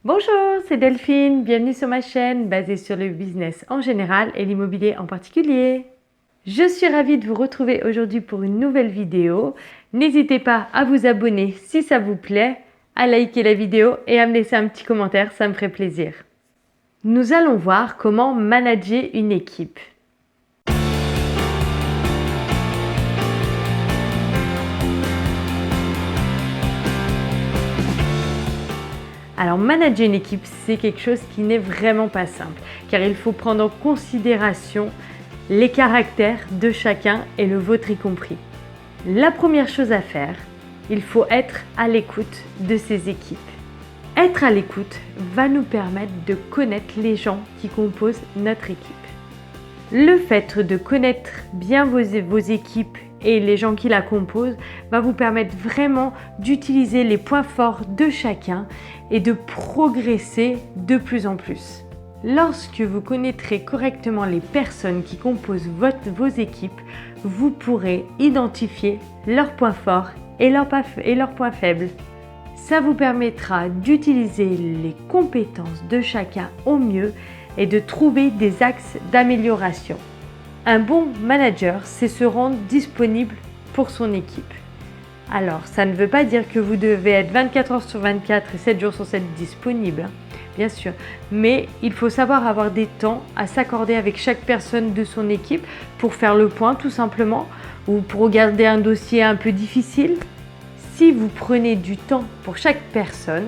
Bonjour, c'est Delphine, bienvenue sur ma chaîne basée sur le business en général et l'immobilier en particulier. Je suis ravie de vous retrouver aujourd'hui pour une nouvelle vidéo. N'hésitez pas à vous abonner si ça vous plaît, à liker la vidéo et à me laisser un petit commentaire, ça me ferait plaisir. Nous allons voir comment manager une équipe. Alors manager une équipe, c'est quelque chose qui n'est vraiment pas simple, car il faut prendre en considération les caractères de chacun et le vôtre y compris. La première chose à faire, il faut être à l'écoute de ces équipes. Être à l'écoute va nous permettre de connaître les gens qui composent notre équipe. Le fait de connaître bien vos équipes et les gens qui la composent va vous permettre vraiment d'utiliser les points forts de chacun et de progresser de plus en plus. Lorsque vous connaîtrez correctement les personnes qui composent vos équipes, vous pourrez identifier leurs points forts et leurs points faibles. Ça vous permettra d'utiliser les compétences de chacun au mieux et de trouver des axes d'amélioration. Un bon manager, c'est se rendre disponible pour son équipe. Alors, ça ne veut pas dire que vous devez être 24 heures sur 24 et 7 jours sur 7 disponible, bien sûr. Mais il faut savoir avoir des temps à s'accorder avec chaque personne de son équipe pour faire le point tout simplement ou pour regarder un dossier un peu difficile. Si vous prenez du temps pour chaque personne,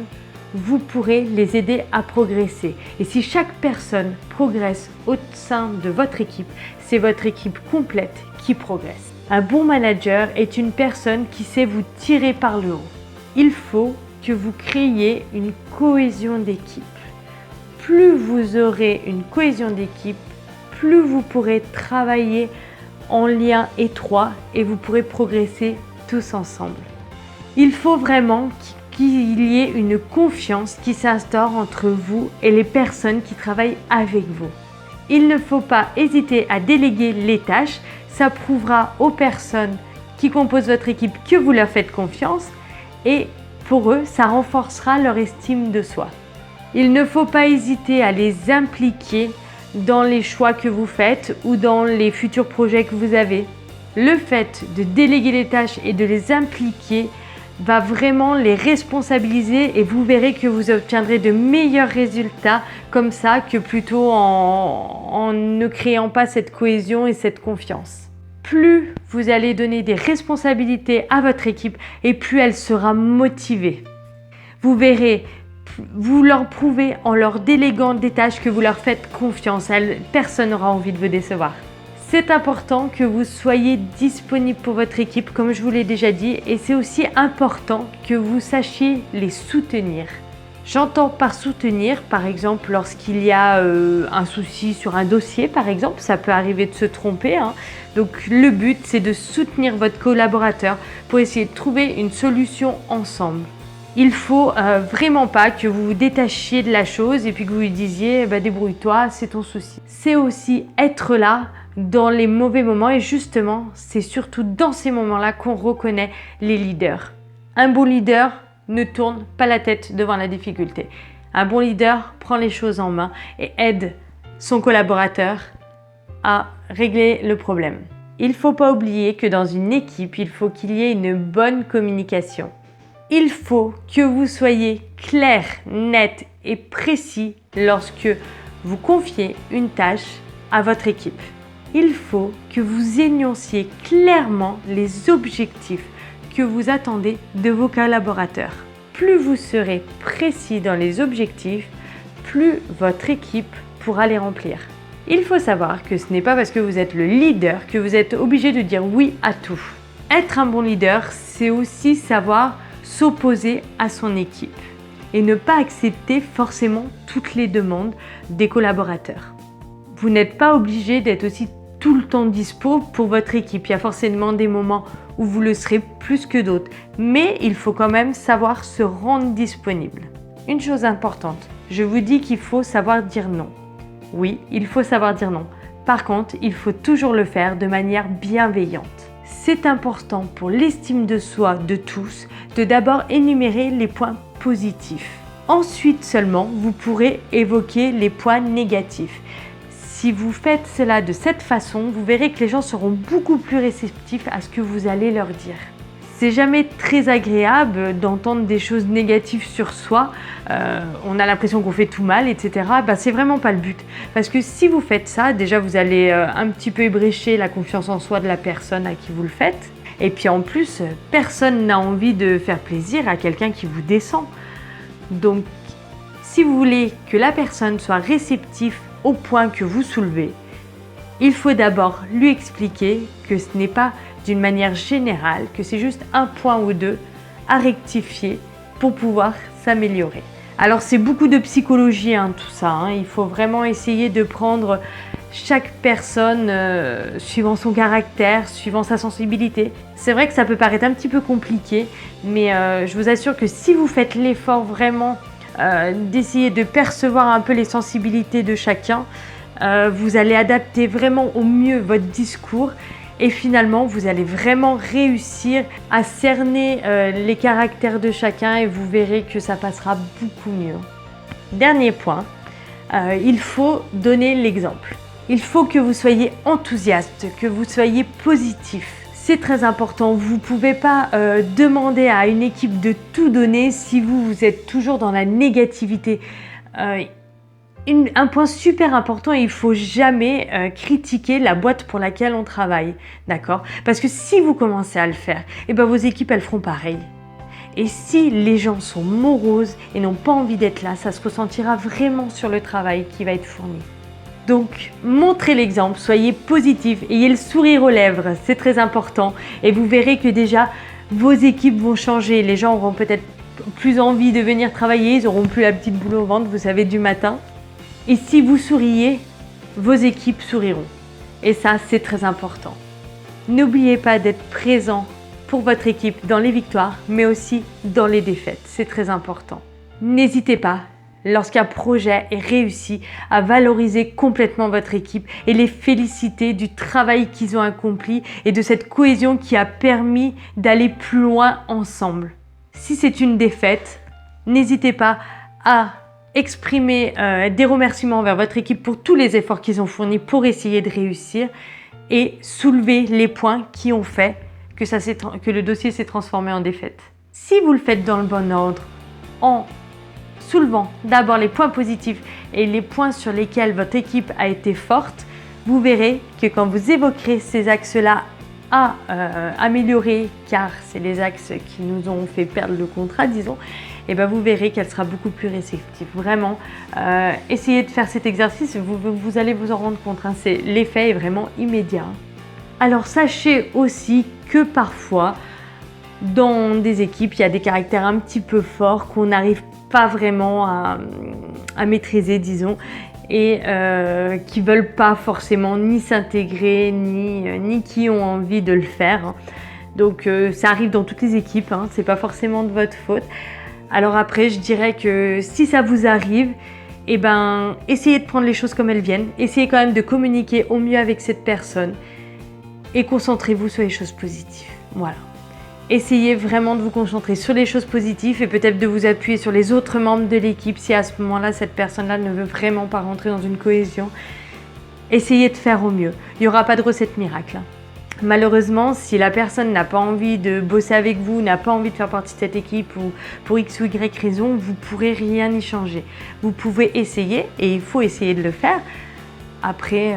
vous pourrez les aider à progresser. Et si chaque personne progresse au sein de votre équipe, c'est votre équipe complète qui progresse. Un bon manager est une personne qui sait vous tirer par le haut. Il faut que vous créiez une cohésion d'équipe. Plus vous aurez une cohésion d'équipe, plus vous pourrez travailler en lien étroit et vous pourrez progresser tous ensemble. Il faut vraiment qu'il y ait une confiance qui s'instaure entre vous et les personnes qui travaillent avec vous. Il ne faut pas hésiter à déléguer les tâches. Ça prouvera aux personnes qui composent votre équipe que vous leur faites confiance et pour eux, ça renforcera leur estime de soi. Il ne faut pas hésiter à les impliquer dans les choix que vous faites ou dans les futurs projets que vous avez. Le fait de déléguer les tâches et de les impliquer va vraiment les responsabiliser et vous verrez que vous obtiendrez de meilleurs résultats comme ça que plutôt en ne créant pas cette cohésion et cette confiance. Plus vous allez donner des responsabilités à votre équipe et plus elle sera motivée. Vous verrez, vous leur prouvez en leur déléguant des tâches que vous leur faites confiance. Personne n'aura envie de vous décevoir. C'est important que vous soyez disponible pour votre équipe, comme je vous l'ai déjà dit, et c'est aussi important que vous sachiez les soutenir. J'entends par soutenir, par exemple, lorsqu'il y a un souci sur un dossier, par exemple, ça peut arriver de se tromper. Donc le but, c'est de soutenir votre collaborateur pour essayer de trouver une solution ensemble. Il ne faut vraiment pas que vous vous détachiez de la chose et puis que vous lui disiez débrouille-toi, c'est ton souci. C'est aussi être là dans les mauvais moments et justement, c'est surtout dans ces moments-là qu'on reconnaît les leaders. Un bon leader ne tourne pas la tête devant la difficulté. Un bon leader prend les choses en main et aide son collaborateur à régler le problème. Il ne faut pas oublier que dans une équipe, il faut qu'il y ait une bonne communication. Il faut que vous soyez clair, net et précis lorsque vous confiez une tâche à votre équipe. Il faut que vous énonciez clairement les objectifs que vous attendez de vos collaborateurs. Plus vous serez précis dans les objectifs, plus votre équipe pourra les remplir. Il faut savoir que ce n'est pas parce que vous êtes le leader que vous êtes obligé de dire oui à tout. Être un bon leader, c'est aussi savoir s'opposer à son équipe et ne pas accepter forcément toutes les demandes des collaborateurs. Vous n'êtes pas obligé d'être aussi tout le temps dispo pour votre équipe. Il y a forcément des moments où vous le serez plus que d'autres, mais il faut quand même savoir se rendre disponible. Une chose importante, je vous dis qu'il faut savoir dire non. Oui, il faut savoir dire non. Par contre, il faut toujours le faire de manière bienveillante. C'est important pour l'estime de soi de tous de d'abord énumérer les points positifs. Ensuite seulement, vous pourrez évoquer les points négatifs. Si vous faites cela de cette façon, vous verrez que les gens seront beaucoup plus réceptifs à ce que vous allez leur dire. C'est jamais très agréable d'entendre des choses négatives sur soi, on a l'impression qu'on fait tout mal, etc. C'est vraiment pas le but. Parce que si vous faites ça, déjà vous allez un petit peu ébrécher la confiance en soi de la personne à qui vous le faites. Et puis en plus, personne n'a envie de faire plaisir à quelqu'un qui vous descend. Donc, si vous voulez que la personne soit réceptive au point que vous soulevez, il faut d'abord lui expliquer que ce n'est pas d'une manière générale, que c'est juste un point ou deux à rectifier pour pouvoir s'améliorer. Alors c'est beaucoup de psychologie tout ça, il faut vraiment essayer de prendre chaque personne suivant son caractère, suivant sa sensibilité. C'est vrai que ça peut paraître un petit peu compliqué, mais je vous assure que si vous faites l'effort vraiment d'essayer de percevoir un peu les sensibilités de chacun, vous allez adapter vraiment au mieux votre discours et finalement vous allez vraiment réussir à cerner les caractères de chacun et vous verrez que ça passera beaucoup mieux. Dernier point, il faut donner l'exemple. Il faut que vous soyez enthousiaste, que vous soyez positif. C'est très important. Vous ne pouvez pas demander à une équipe de tout donner si vous êtes toujours dans la négativité. Un point super important, il ne faut jamais critiquer la boîte pour laquelle on travaille, d'accord? Parce que si vous commencez à le faire, vos équipes, elles feront pareil. Et si les gens sont moroses et n'ont pas envie d'être là, ça se ressentira vraiment sur le travail qui va être fourni. Donc, montrez l'exemple, soyez positif, ayez le sourire aux lèvres, c'est très important. Et vous verrez que déjà, vos équipes vont changer. Les gens auront peut-être plus envie de venir travailler, ils n'auront plus la petite boule au ventre, vous savez, du matin. Et si vous souriez, vos équipes souriront. Et ça, c'est très important. N'oubliez pas d'être présent pour votre équipe dans les victoires, mais aussi dans les défaites. C'est très important. N'hésitez pas, lorsqu'un projet est réussi, à valoriser complètement votre équipe et les féliciter du travail qu'ils ont accompli et de cette cohésion qui a permis d'aller plus loin ensemble. Si c'est une défaite, n'hésitez pas à exprimer des remerciements envers votre équipe pour tous les efforts qu'ils ont fournis pour essayer de réussir et soulever les points qui ont fait que le dossier s'est transformé en défaite. Si vous le faites dans le bon ordre, en soulevant d'abord les points positifs et les points sur lesquels votre équipe a été forte, vous verrez que quand vous évoquerez ces axes-là à améliorer, car c'est les axes qui nous ont fait perdre le contrat, disons, vous verrez qu'elle sera beaucoup plus réceptive. Vraiment, essayez de faire cet exercice, vous allez vous en rendre compte, l'effet est vraiment immédiat. Alors sachez aussi que parfois, dans des équipes, il y a des caractères un petit peu forts qu'on n'arrive pas vraiment à maîtriser, disons, et qui ne veulent pas forcément ni s'intégrer, ni qui ont envie de le faire. Donc ça arrive dans toutes les équipes, c'est pas forcément de votre faute. Alors après, je dirais que si ça vous arrive, essayez de prendre les choses comme elles viennent, essayez quand même de communiquer au mieux avec cette personne et concentrez-vous sur les choses positives. Voilà. Essayez vraiment de vous concentrer sur les choses positives et peut-être de vous appuyer sur les autres membres de l'équipe si à ce moment-là, cette personne-là ne veut vraiment pas rentrer dans une cohésion. Essayez de faire au mieux. Il n'y aura pas de recette miracle. Malheureusement, si la personne n'a pas envie de bosser avec vous, n'a pas envie de faire partie de cette équipe ou pour X ou Y raison, vous ne pourrez rien y changer. Vous pouvez essayer et il faut essayer de le faire. Après,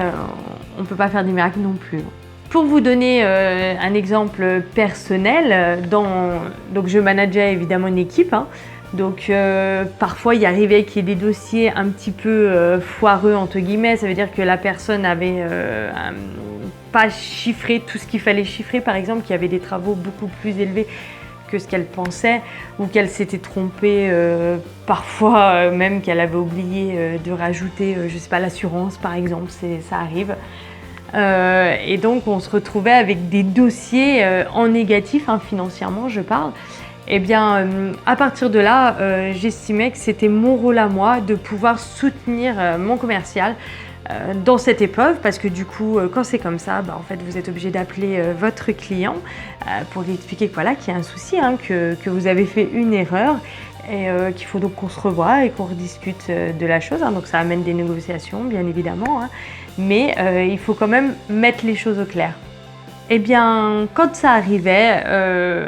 on ne peut pas faire des miracles non plus. Pour vous donner un exemple personnel, donc je manageais évidemment une équipe, donc parfois il arrivait qu'il y ait des dossiers un petit peu foireux entre guillemets, ça veut dire que la personne avait pas chiffré tout ce qu'il fallait chiffrer, par exemple, qu'il y avait des travaux beaucoup plus élevés que ce qu'elle pensait ou qu'elle s'était trompée, parfois même qu'elle avait oublié de rajouter, je sais pas, l'assurance par exemple, ça arrive. Et donc on se retrouvait avec des dossiers en négatif, financièrement je parle. À partir de là, j'estimais que c'était mon rôle à moi de pouvoir soutenir mon commercial dans cette épreuve, parce que du coup, quand c'est comme ça, en fait, vous êtes obligé d'appeler votre client pour lui expliquer qu'il y a un souci, que vous avez fait une erreur et qu'il faut donc qu'on se revoie et qu'on rediscute de la chose. Hein. Donc ça amène des négociations, bien évidemment, hein. Mais il faut quand même mettre les choses au clair. Eh bien, quand ça arrivait,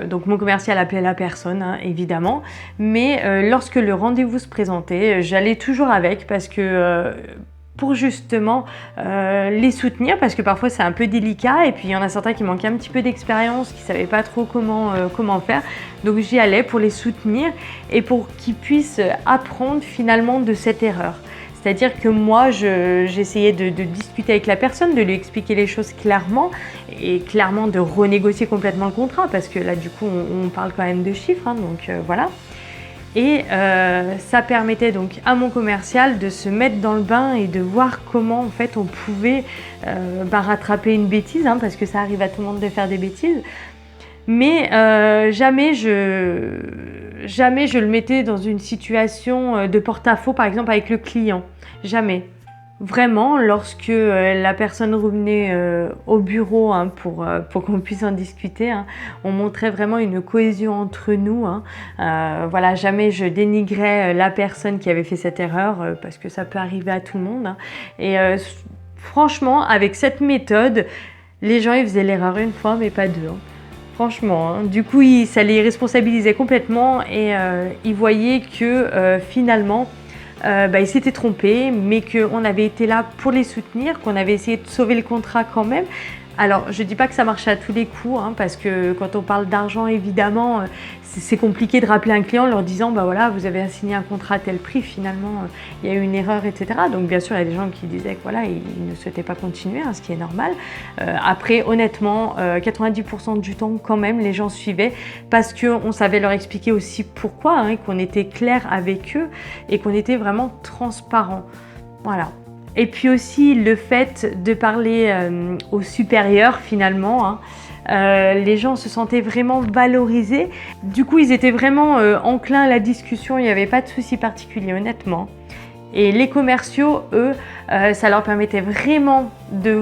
donc mon commercial appelait la personne, hein, évidemment, mais lorsque le rendez-vous se présentait, j'allais toujours avec parce que pour justement les soutenir, parce que parfois c'est un peu délicat et puis il y en a certains qui manquaient un petit peu d'expérience, qui ne savaient pas trop comment faire. Donc j'y allais pour les soutenir et pour qu'ils puissent apprendre finalement de cette erreur. C'est-à-dire que moi, j'essayais de discuter avec la personne, de lui expliquer les choses clairement et clairement de renégocier complètement le contrat parce que là, du coup, on parle quand même de chiffres, hein, donc voilà. Et ça permettait donc à mon commercial de se mettre dans le bain et de voir comment en fait on pouvait rattraper une bêtise, hein, parce que ça arrive à tout le monde de faire des bêtises. Mais jamais je le mettais dans une situation de porte-à-faux, par exemple avec le client. Jamais. Vraiment, lorsque la personne revenait au bureau, hein, pour qu'on puisse en discuter, hein, on montrait vraiment une cohésion entre nous. Hein. Voilà, jamais je dénigrais la personne qui avait fait cette erreur parce que ça peut arriver à tout le monde. Hein. Et franchement, avec cette méthode, les gens ils faisaient l'erreur une fois, mais pas deux. Hein. Franchement, hein. Du coup, ça les responsabilisait complètement et ils voyaient que finalement, ils s'étaient trompés, mais qu'on avait été là pour les soutenir, qu'on avait essayé de sauver le contrat quand même. Alors, je ne dis pas que ça marche à tous les coups, hein, parce que quand on parle d'argent, évidemment, c'est compliqué de rappeler un client en leur disant, bah voilà, vous avez signé un contrat à tel prix, finalement, il y a eu une erreur, etc. Donc, bien sûr, il y a des gens qui disaient que voilà, ils ne souhaitaient pas continuer, hein, ce qui est normal. Après, honnêtement, 90% du temps, quand même, les gens suivaient parce qu'on savait leur expliquer aussi pourquoi, hein, qu'on était clair avec eux et qu'on était vraiment transparent. Voilà. Et puis aussi le fait de parler aux supérieurs finalement, hein, les gens se sentaient vraiment valorisés. Du coup, ils étaient vraiment enclins à la discussion, il n'y avait pas de souci particulier honnêtement. Et les commerciaux, eux, ça leur permettait vraiment de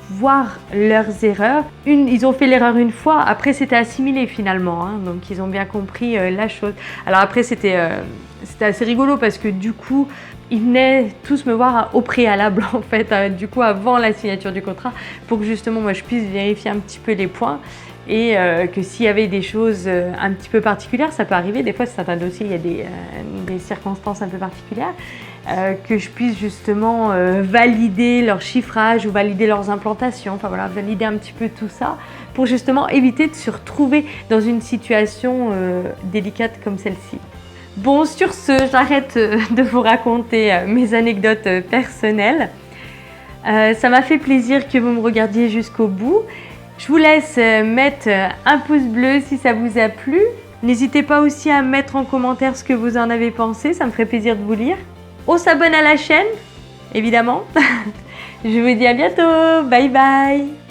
voir leurs erreurs. Ils ont fait l'erreur une fois, après c'était assimilé finalement, hein, donc ils ont bien compris la chose. Alors après c'était assez rigolo parce que du coup, ils venaient tous me voir au préalable en fait, du coup avant la signature du contrat, pour que justement moi je puisse vérifier un petit peu les points et que s'il y avait des choses un petit peu particulières, ça peut arriver, des fois sur certains dossiers il y a des circonstances un peu particulières, que je puisse justement valider leur chiffrage ou valider leurs implantations, enfin voilà, valider un petit peu tout ça pour justement éviter de se retrouver dans une situation délicate comme celle-ci. Bon, sur ce, j'arrête de vous raconter mes anecdotes personnelles. Ça m'a fait plaisir que vous me regardiez jusqu'au bout. Je vous laisse mettre un pouce bleu si ça vous a plu. N'hésitez pas aussi à mettre en commentaire ce que vous en avez pensé, ça me ferait plaisir de vous lire. On s'abonne à la chaîne, évidemment. Je vous dis à bientôt, bye bye.